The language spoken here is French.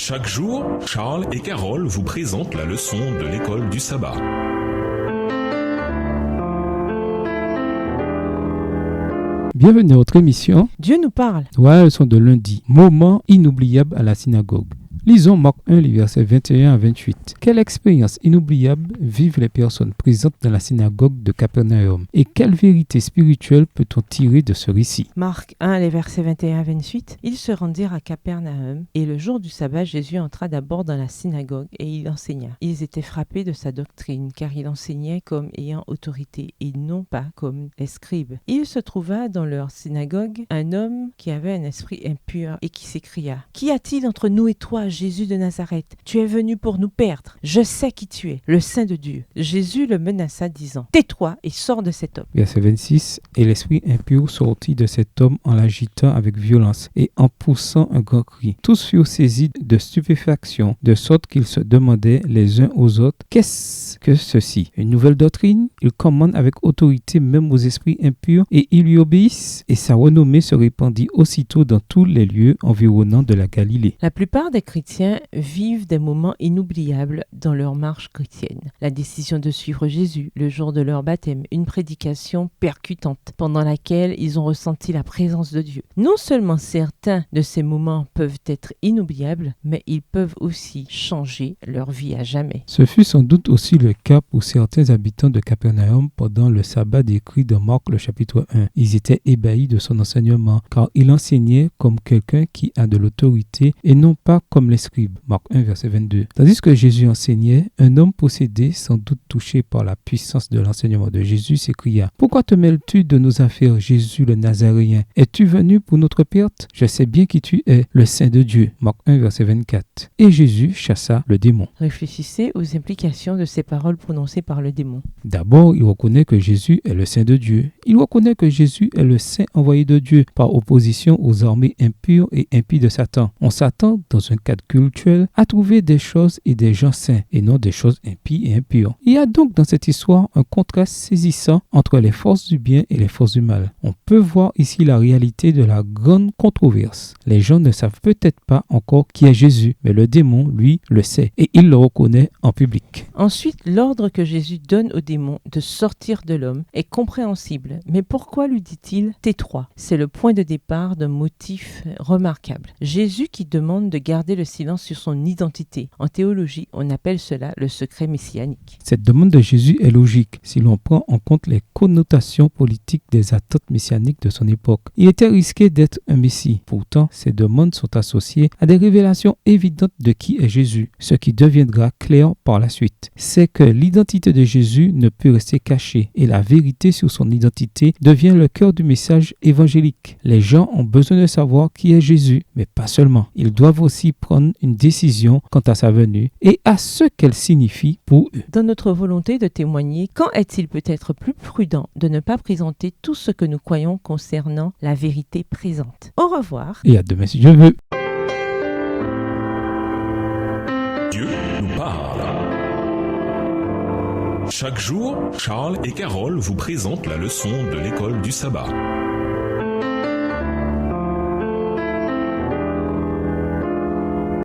Chaque jour, Charles et Carole vous présentent la leçon de l'école du sabbat. Bienvenue à notre émission. Dieu nous parle. Voilà la leçon de lundi. Moment inoubliable à la synagogue. Lisons Marc 1, les versets 21 à 28. Quelle expérience inoubliable vivent les personnes présentes dans la synagogue de Capernaum et quelle vérité spirituelle peut-on tirer de ce récit? Marc 1, les versets 21 à 28. Ils se rendirent à Capernaum et le jour du sabbat, Jésus entra d'abord dans la synagogue et il enseigna. Ils étaient frappés de sa doctrine car il enseignait comme ayant autorité et non pas comme les scribes. Il se trouva dans leur synagogue un homme qui avait un esprit impur et qui s'écria: « Qu'y a-t-il entre nous et toi, Jésus de Nazareth? Tu es venu pour nous perdre. Je sais qui tu es, le Saint de Dieu. » Jésus le menaça, disant: « Tais-toi et sors de cet homme. » Verset 26. Et l'esprit impur sortit de cet homme en l'agitant avec violence et en poussant un grand cri. Tous furent saisis de stupéfaction, de sorte qu'ils se demandaient les uns aux autres: « Qu'est-ce que ceci? Une nouvelle doctrine? » Il commande avec autorité même aux esprits impurs et ils lui obéissent. Et sa renommée se répandit aussitôt dans tous les lieux environnants de la Galilée. La plupart des chrétiens vivent des moments inoubliables dans leur marche chrétienne. La décision de suivre Jésus le jour de leur baptême, une prédication percutante pendant laquelle ils ont ressenti la présence de Dieu. Non seulement certains de ces moments peuvent être inoubliables, mais ils peuvent aussi changer leur vie à jamais. Ce fut sans doute aussi le cas pour certains habitants de Capernaum pendant le sabbat décrit dans Marc le chapitre 1. Ils étaient ébahis de son enseignement car il enseignait comme quelqu'un qui a de l'autorité et non pas comme les scribes. Marc 1 verset 22. Tandis que Jésus enseignait, un homme possédé, sans doute touché par la puissance de l'enseignement de Jésus, s'écria: « Pourquoi te mêles-tu de nos affaires, Jésus le Nazaréen? Es-tu venu pour notre perte? Je sais bien qui tu es, le Saint de Dieu. » Marc 1 verset 24. Et Jésus chassa le démon. Réfléchissez aux implications de ces paroles prononcées par le démon. D'abord, il reconnaît que Jésus est le Saint de Dieu. Il reconnaît que Jésus est le Saint envoyé de Dieu, par opposition aux armées impures et impies de Satan. On s'attend, dans un cadre culturel, à trouver des choses et des gens saints, et non des choses impies et impures. Il y a donc dans cette histoire un contraste saisissant entre les forces du bien et les forces du mal. On peut voir ici la réalité de la grande controverse. Les gens ne savent peut-être pas encore qui est Jésus, mais le démon, lui, le sait, et il le reconnaît en public. Ensuite, l'ordre que Jésus donne au démon de sortir de l'homme est compréhensible. Mais pourquoi lui dit-il « tais-toi » ? C'est le point de départ d'un motif remarquable. Jésus qui demande de garder le silence sur son identité. En théologie, on appelle cela le secret messianique. Cette demande de Jésus est logique si l'on prend en compte les connotations politiques des attentes messianiques de son époque. Il était risqué d'être un messie. Pourtant, ces demandes sont associées à des révélations évidentes de qui est Jésus, ce qui deviendra clair par la suite. C'est que l'identité de Jésus ne peut rester cachée et la vérité sur son identité devient le cœur du message évangélique. Les gens ont besoin de savoir qui est Jésus, mais pas seulement. Ils doivent aussi prendre une décision quant à sa venue et à ce qu'elle signifie pour eux. Dans notre volonté de témoigner, quand est-il peut-être plus prudent de ne pas présenter tout ce que nous croyons concernant la vérité présente? Au revoir. Et à demain si Dieu veut. Dieu nous parle. Chaque jour, Charles et Carole vous présentent la leçon de l'école du sabbat.